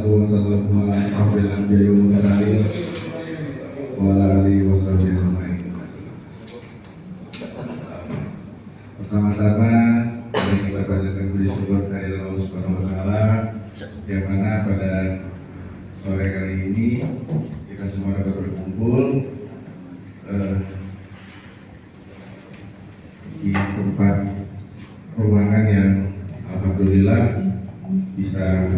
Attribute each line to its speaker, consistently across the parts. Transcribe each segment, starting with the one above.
Speaker 1: wassalatu wassalamu ala asyrofil anbiya'i wal mursalin wa ala alihi washabihi ajmain. Pertama-tama mari kita panjatkan puji syukur kehadirat Allah Subhanahu wa taala yang mana pada sore kali ini kita semua dapat berkumpul di tempat ruangan yang alhamdulillah bisa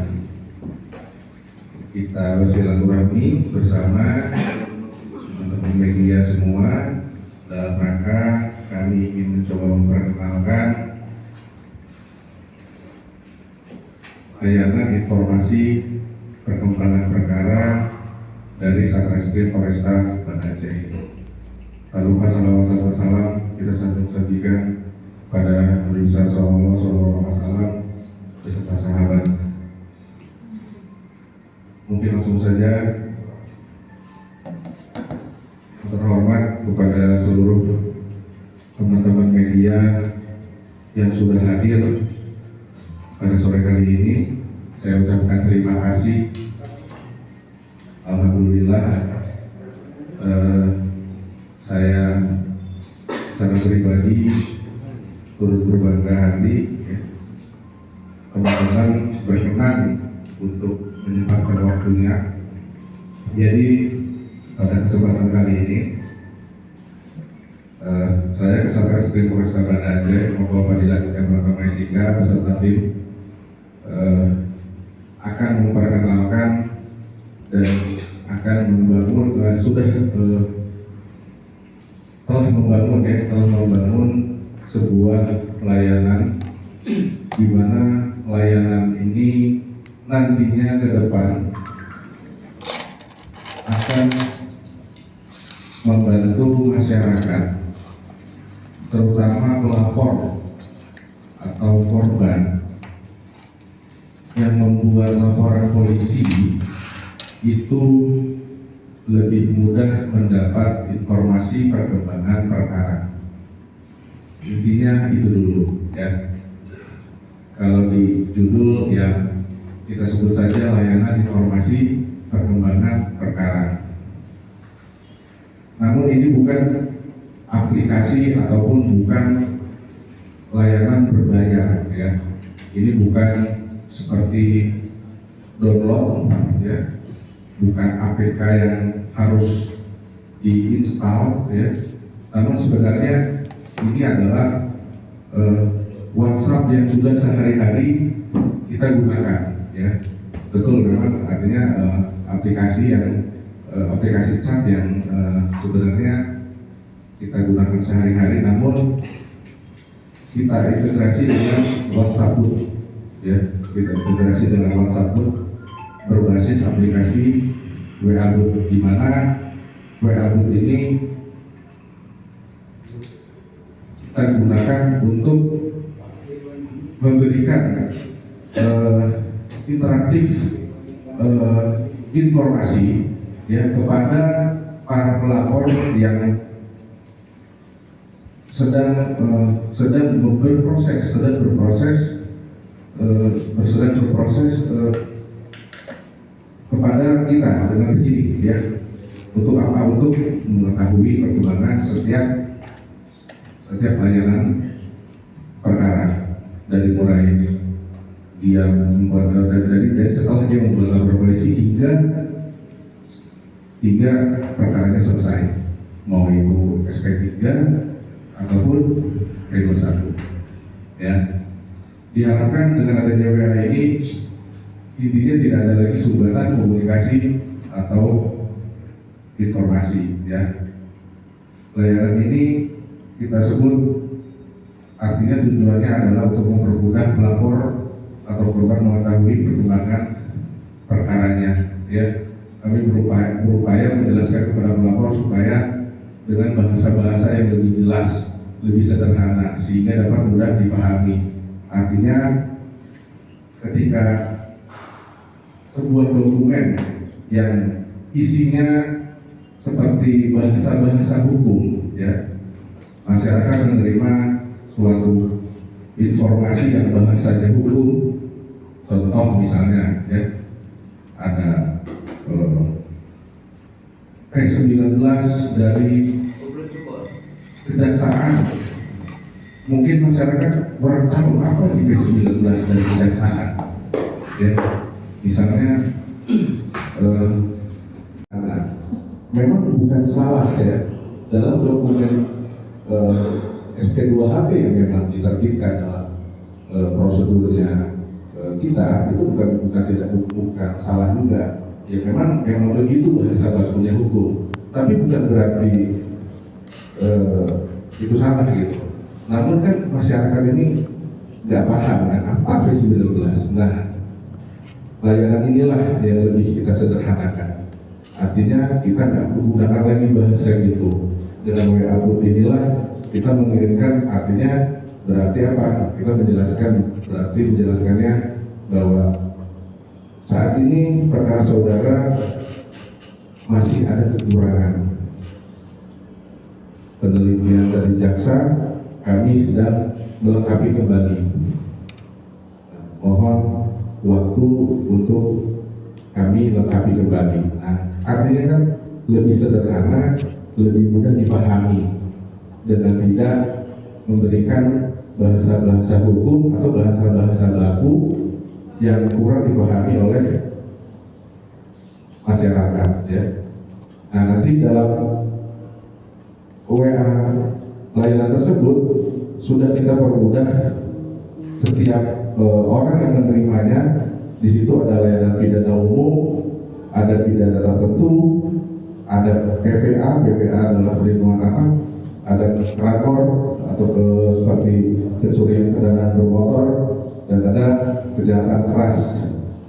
Speaker 1: kita bersilaturahmi bersama teman-teman media semua dalam rangka kami ingin mencoba memperkenalkan layanan informasi perkembangan perkara dari Satreskrim Polresta Banda Aceh. Tak lupa salawat serta salam kita sajikan pada Nabi besar Sallallahu Alaihi Wasallam beserta sahabat. Mungkin langsung saja terhormat kepada seluruh teman-teman media yang sudah hadir pada sore kali ini. Saya ucapkan terima kasih. Alhamdulillah saya secara pribadi turut berbangga hati teman-teman berkenan untuk menyempatkan waktunya. Jadi pada kesempatan kali ini saya ke Satreskrim Polresta Banda Aceh membawa Padilat Kementerian Maisika beserta tim akan memperkenalkan dan akan membangun telah membangun sebuah layanan di mana layanan ini nantinya ke depan akan membantu masyarakat, terutama pelapor atau korban yang membuat laporan polisi itu lebih mudah mendapat informasi perkembangan perkara. Intinya itu dulu ya. Kalau di judul ya kita sebut saja layanan informasi perkembangan perkara. Namun ini bukan aplikasi ataupun bukan layanan berbayar ya. Ini bukan seperti download ya, bukan APK yang harus diinstal ya. Namun sebenarnya ini adalah WhatsApp yang sudah sehari-hari kita gunakan ya. Betul, memang artinya aplikasi chat yang sebenarnya kita gunakan sehari-hari, namun kita integrasi dengan WhatsApp Group ya. Kita integrasi dengan WhatsApp Group berbasis aplikasi WA Group, di mana WA Group ini kita gunakan untuk memberikan interaktif informasi ya kepada para pelapor yang sedang berproses kepada kita dengan penyidik ya. Untuk apa? Untuk mengetahui perkembangan setiap layanan perkara, dari mulai dia dari setelah dia membuat lapor polisi hingga perkaranya selesai, mau itu SP3 ataupun P21 ya. Diharapkan dengan adanya WA ini intinya tidak ada lagi sumbatan komunikasi atau informasi ya. Layanan ini kita sebut artinya tujuannya adalah untuk mempermudah pelapor atau korban mengetahui perkembangan perkaranya ya. Kami berupaya menjelaskan kepada pelapor supaya dengan bahasa-bahasa yang lebih jelas, lebih sederhana sehingga dapat mudah dipahami. Artinya ketika sebuah dokumen yang isinya seperti bahasa-bahasa hukum ya, masyarakat menerima suatu informasi yang bahasanya hukum, contoh misalnya ya, dari kejaksaan. Mungkin masyarakat kurang tahu apa yang P19 dari kejaksaan. Ya, misalnya memang bukan salah ya dalam dokumen SP2HP yang memang diterbitkan dalam prosedurnya kita itu bukan salah juga. Ya memang begitu bahasa bakunya hukum, tapi bukan berarti itu salah gitu. Namun kan masyarakat ini nggak paham kan apa P19. Nah, layanan inilah yang lebih kita sederhanakan. Artinya kita nggak menggunakan lagi bahasa gitu. Dengan WA Bot inilah kita mengirimkan, artinya berarti apa? Kita menjelaskannya bahwa saat ini perkara saudara masih ada kekurangan penelitian dari jaksa, kami sedang melengkapi kembali. Mohon waktu untuk kami lengkapi kembali. Nah, artinya kan lebih sederhana, lebih mudah dipahami dengan tidak memberikan bahasa-bahasa hukum atau bahasa-bahasa baku yang kurang dipahami oleh masyarakat. Ya. Nah, nanti dalam WA layanan tersebut sudah kita permudah setiap orang yang menerimanya. Di situ ada layanan pidana umum, ada pidana tertentu, ada PPA adalah perlindungan anak, ada rakor atau seperti pencurian kendaraan bermotor, dan ada kejahatan keras.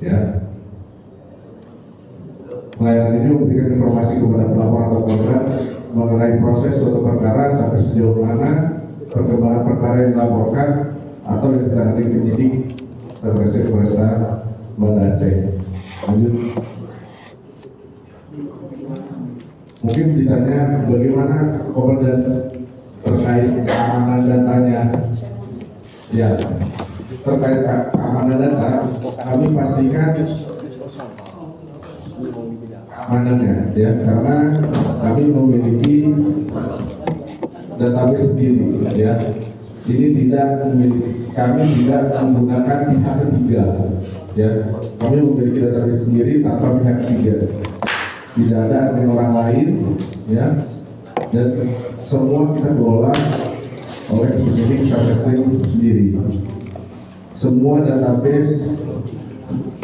Speaker 1: Ya. Layanan ini memberikan informasi kepada pelapor atau korban mengenai proses suatu perkara sampai sejauh mana perkembangan perkara yang dilaporkan atau yang ditangani penyidik Satreskrim Polresta Banda Aceh. Lanjut. Mungkin ditanya bagaimana komandan terkait keamanan datanya. Ya, terkait keamanan data, kami pastikan keamanannya, ya, karena kami memiliki database sendiri, ya. Ini kami tidak menggunakan pihak ketiga, ya. Kami memiliki database sendiri tanpa pihak ketiga. Tidak ada admin orang lain, ya. Dan semua kita kelola oleh penyidik Satreskrim sendiri. Semua database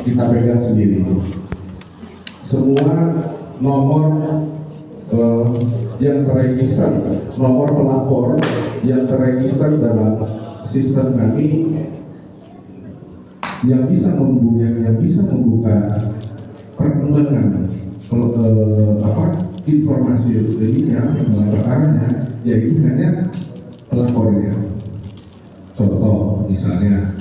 Speaker 1: kita pegang sendiri. Semua nomor yang terregister, nomor pelapor yang terregister dalam sistem kami yang bisa membuka perkembangan informasi dirinya perkaranya, yaitu hanya pelapornya. Contoh misalnya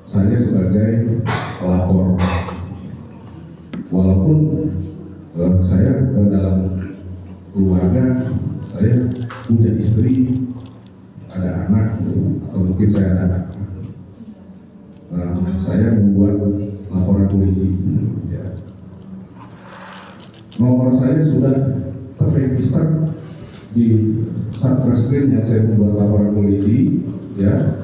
Speaker 1: saya sebagai pelapor, walaupun saya dalam keluarga saya punya istri, ada anak, atau mungkin saya ada anak, saya membuat laporan polisi. Ya. Nomor saya sudah terregister di Satreskrim yang saya membuat laporan polisi, ya,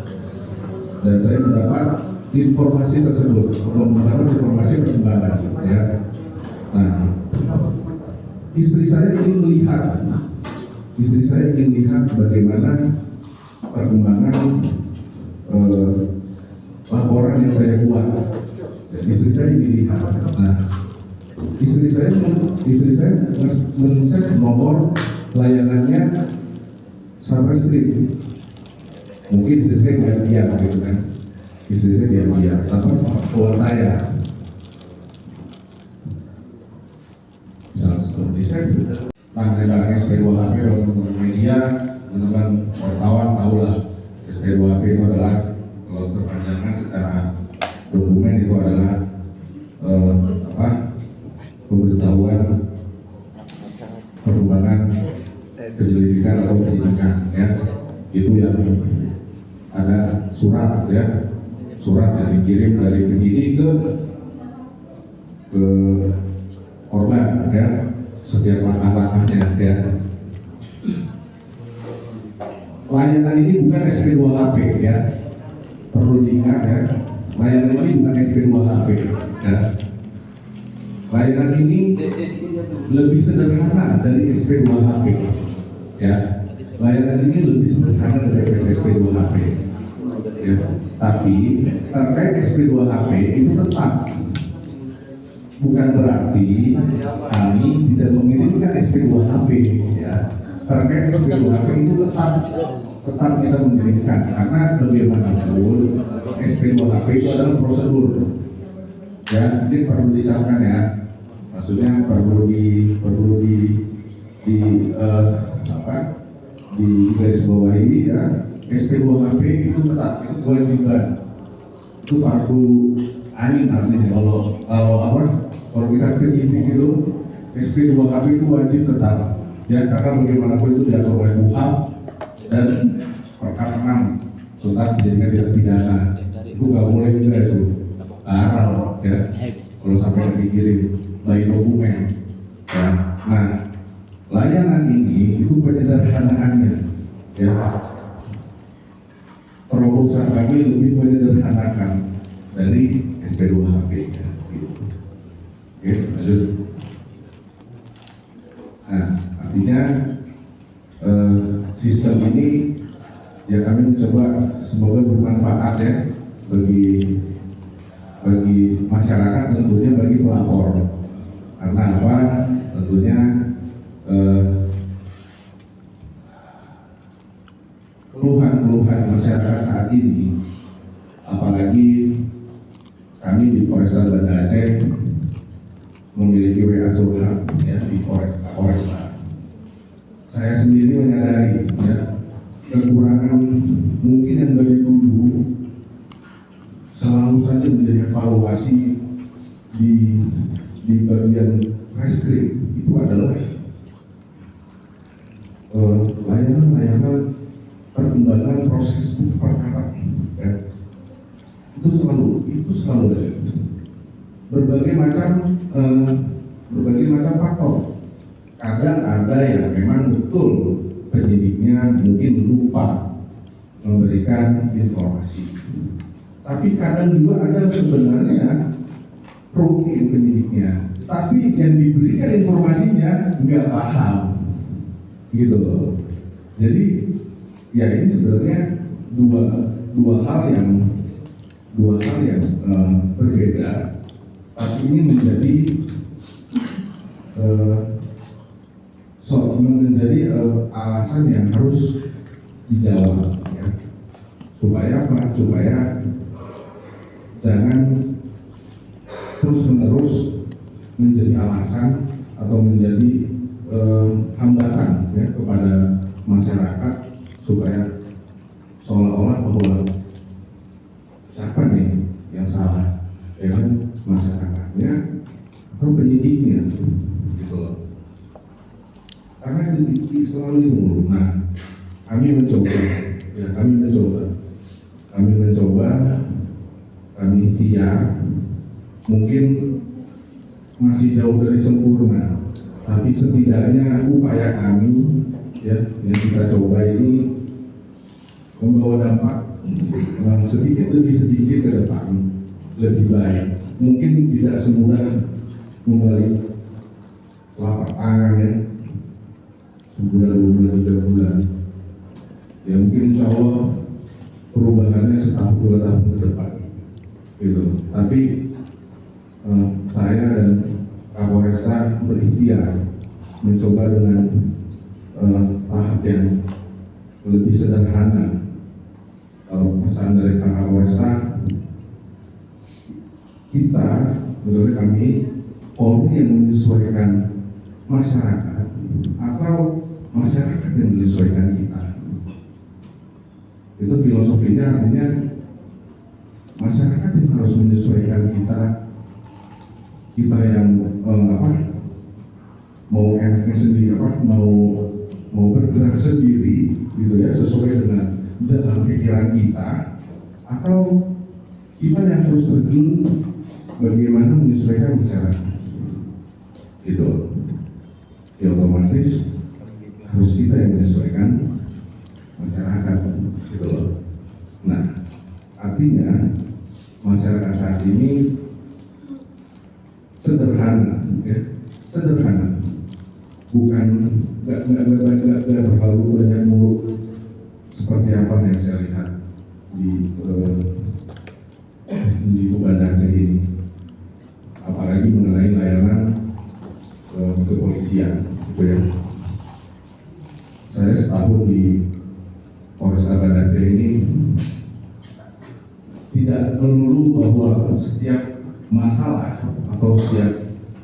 Speaker 1: dan saya mendapat informasi tersebut, mendapat informasi perkembangan, ya. Nah, istri saya ingin melihat bagaimana perkembangan laporan yang saya buat. Istri saya ingin lihat. Nah, istri saya men-save nomor layanannya Satreskrim. Mungkin istri saya diam gitu kan. Istri saya diam tanpa smartphone saya. Misalnya seperti saya. Nah, dari SP2HP untuk media, teman-teman wartawan tahu lah, SP2HP itu adalah kalau terpanjangkan secara dokumen itu adalah pemberitahuan perkembangan penyelidikan atau penyidikan, ya. Itu yang ada surat, ya, surat yang dikirim dari penyidik ke korban, ya. Setiap langkah-langkahnya ya. Layanan ini bukan SP2HP ya, perlu diingat ya. Layanan ini bukan SP2HP ya. Layanan ini lebih sederhana dari SP2HP ya. Layanan ini lebih sederhana dari SP2HP ya. Tapi terkait SP2HP itu tetap bukan berarti kami tidak mengirimkan SP2HP ya. Terkait SP2HP itu tetap kita mengirimkan, karena bagaimanapun SP2HP itu adalah prosedur ya. Ini perlu dicatatkan ya, maksudnya perlu di garis bawahi ya. SP2HP itu tetap, itu kewajiban, itu fardu ain artinya. Kalau kita penyidik itu SP2HP itu wajib tetap ya, karena bagaimanapun itu diatur oleh KUHP dan perkara 6 tentang penjadikan tindak pidana, itu nggak boleh juga itu haram ya kalau sampai dikirim by dokumen ya. Nah, layanan ini itu penyederhanaannya ya. Terobosan kami lebih menyederhanakan dari SP2HP ya, gitu. Oke, lanjut. Nah, artinya sistem ini ya kami mencoba semoga bermanfaat ya bagi masyarakat, tentunya bagi pelapor. Karena apa? Tentunya keluhan masyarakat saat ini, apalagi kami di Polresta Banda Aceh memiliki WA curhat ya di Polresta. Saya sendiri menyadari ya kekurangan mungkin yang dari dulu selalu saja menjadi evaluasi di bagian reskrim itu adalah layanan perkembangan proses perkara ya. Itu selalu ada berbagai macam faktor. Kadang ada yang memang betul penyidiknya mungkin lupa memberikan informasi, tapi kadang juga ada sebenarnya rutin penyidiknya, tapi yang diberikan informasinya nggak paham gitu loh. Jadi ya ini sebenarnya dua hal yang berbeda, tapi ini menjadi alasan yang harus dijawab ya. Supaya apa? Supaya jangan terus-menerus menjadi alasan atau menjadi hambatan ya kepada masyarakat, supaya seolah-olah bahwa siapa nih yang salah, ya kan, masyarakatnya atau penyidiknya gitu loh. Karena di selalu itu. Nah, kami mencoba, kami ikhtiar, mungkin masih jauh dari sempurna, tapi setidaknya upaya kami ya yang kita coba ini membawa dampak sedikit demi sedikit ke depan lebih baik. Mungkin tidak semudah membalik telapak tangan ya, sebulan, 2 bulan, 3 bulan ya, mungkin insya Allah perubahannya setahun 2 tahun ke depan gitu. Tapi saya dan Kapolresta berikhtiar mencoba dengan tahap yang lebih sederhana. Kalau pesan dari Pak Kapolresta, kita, misalnya kami Polri yang menyesuaikan masyarakat atau masyarakat yang menyesuaikan kita. Itu filosofinya, artinya masyarakat yang harus menyesuaikan kita yang mau enaknya sendiri, mau bergerak sendiri gitu ya, sesuai dengan jalan pikiran kita, atau kita yang harus terjun bagaimana menyesuaikan masyarakat gitu ya. Otomatis harus kita yang menyesuaikan masyarakat, gitu loh. Nah, artinya masyarakat saat ini sederhana, ya, sederhana, bukan nggak terlalu banyak muluk seperti apa yang saya lihat di Banda Aceh ini, apalagi mengenai layanan kepolisian, gitu ya. Saya setahun di Polresta Banda Aceh ini tidak melulu bahwa setiap masalah atau setiap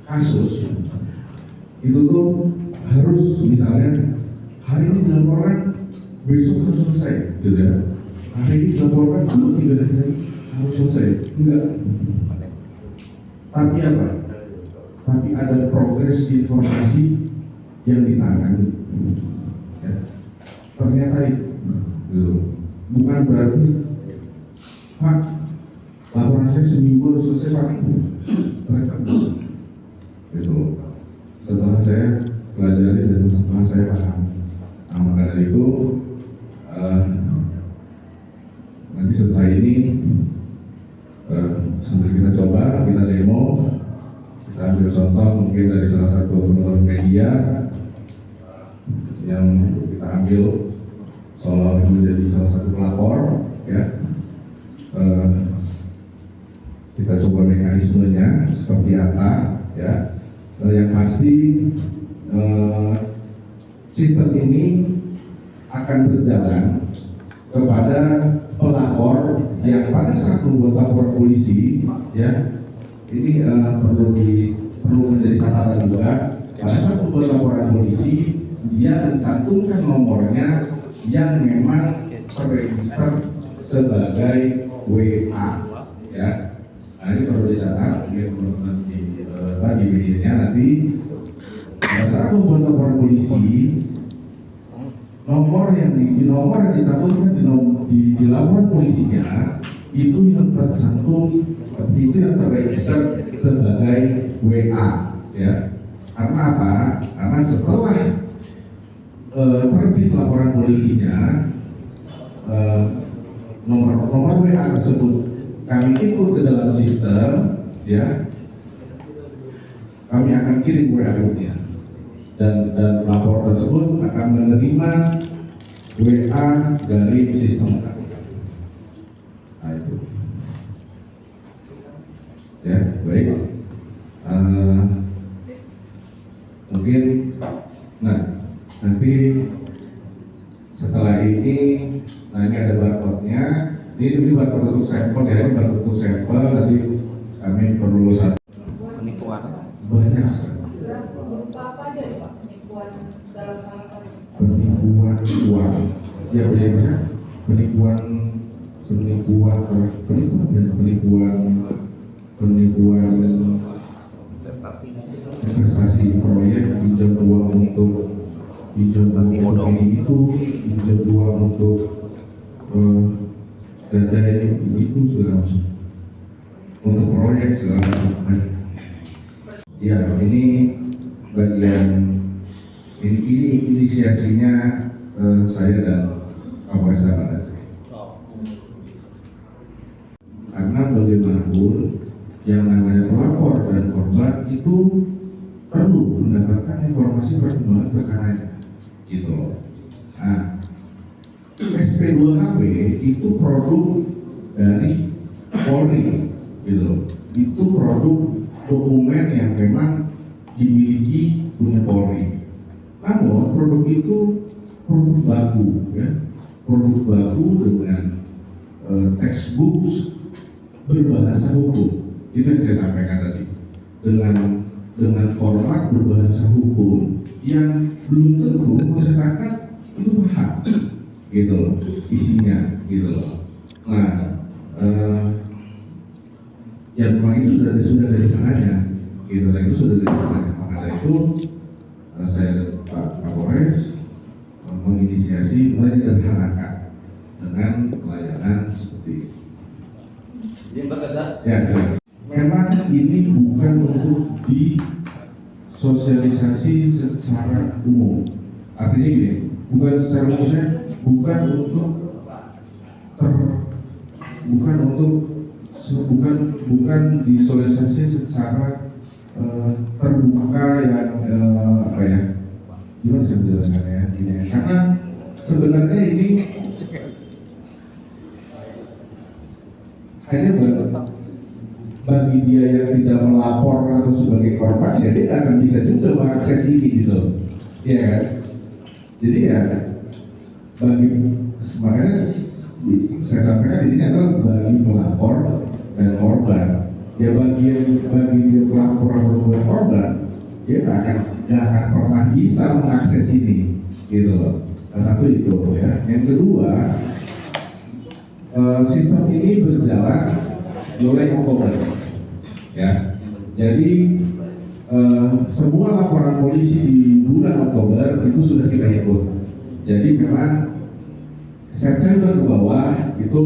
Speaker 1: kasus itu tuh harus misalnya hari ini dilaporkan besok harus selesai, gitu ya. Hari ini dilaporkan 2-3 hari lagi harus selesai, enggak. Tapi apa? Tapi ada progres informasi yang ditangani. Ya. Ternyata itu, gitu. Bukan berarti Pak, laporan saya seminggu harus selesai Pak. Mereka gitu. Setelah saya pelajari dan setelah saya paham, nah, maka dari itu nanti setelah ini sambil kita coba, kita demo, kita ambil contoh mungkin dari salah satu teman media yang kita ambil seolah menjadi salah satu pelapor, ya. Kita coba mekanismenya seperti apa, ya. Yang pasti sistem ini akan berjalan kepada pelapor yang pada saat membuat lapor polisi, ya. Ini perlu menjadi catatan juga. Pada saat membuat laporan polisi, dia mencantumkan nomornya yang memang terregister sebagai WA, ya. Nah, ini perlu dicatat, biar teman-teman di medianya nanti pada saat membuat laporan polisi, nomor yang dicantumkan di laporan polisinya itu yang tercantum, itu yang terregister sebagai WA, ya. Karena apa? Karena setelah terbit laporan polisinya, nomor WA tersebut kami input ke dalam sistem, ya. Kami akan kirim WA-nya dan lapor tersebut akan menerima WA dari sistem kami. Nah, itu, ya, baik. Mungkin, nah, nanti setelah ini, nah ini ada barcode-nya. Ini barcode untuk sampel, ya, ini barcode untuk sampel. Nanti kami perlu satu
Speaker 2: penipuan
Speaker 1: banyak sekali. Penipuan uang, ya, penipuan investasi proyek, pinjam uang untuk ini itu, pinjam uang untuk gadai itu segala macam, untuk proyek segala macam. Ya, ini bagian ini inisiasinya saya dan Kapolres Banda Aceh. Karena bagaimanapun yang namanya pelapor dan korban itu perlu mendapatkan informasi perkembangan perkaranya, gitu loh. Nah, SP2HP itu produk dari Polri, gitu. Itu produk dokumen yang memang dimiliki punya Polri. Namun produk itu produk baku, ya, produk baku dengan textbook berbahasa hukum. Itu yang saya sampaikan tadi, dengan format berbahasa hukum yang belum tentu masyarakat itu paham, gitu loh, isinya, gitu loh. Nah, ya memang itu sudah dari tangannya, gitu, dan itu sudah dari tangannya. Maka dari itu saya Pak Kapolres menginisiasi menyederhanakan dengan pelayanan seperti ini. Ya, memang ini bukan untuk disosialisasi secara umum, Artinya gini, bukan secara maksudnya, bukan untuk bukan disosialisasi secara terbuka yang apa ya? Gimana saya menjelaskannya? Gini, karena sebenarnya ini hanya bagi dia yang tidak melapor atau sebagai korban, ya dia nggak akan bisa juga mengakses ini gitu, ya kan? Jadi ya bagi makanya saya sampaikan di sini adalah bagi pelapor dan korban. Ya bagi dia pelapor atau korban, dia nggak akan pernah bisa mengakses ini, gitu loh. Nah, satu itu ya. Yang kedua, sistem ini berjalan mulai Oktober, ya. Jadi semua laporan polisi di bulan Oktober itu sudah kita ikut. Jadi memang September ke bawah itu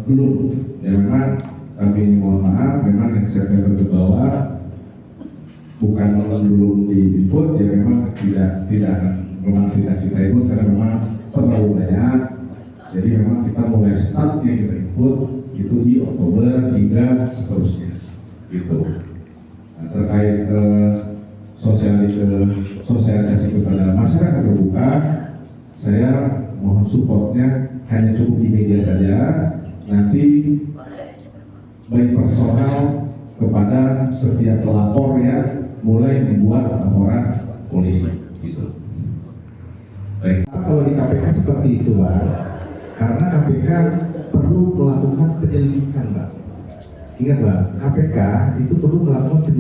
Speaker 1: belum. Ya memang kami mohon maaf, memang yang September ke bawah bukan belum diikut, ya memang tidak kita ikut karena memang terlalu banyak. Jadi memang kita mulai start yang kita ikut itu di Oktober hingga seterusnya, gitu. Nah, terkait sosialisasi kepada masyarakat terbuka, saya mohon supportnya hanya cukup di media saja. Nanti baik personal kepada setiap pelapor yang mulai membuat laporan polisi, gitu. Baik. Kalau di KPK seperti itu, Pak, karena KPK perlu melakukan penyelidikan, Pak. Ingat, Pak, KPK itu perlu melakukan penyelidikan.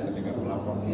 Speaker 1: Ketika pelapor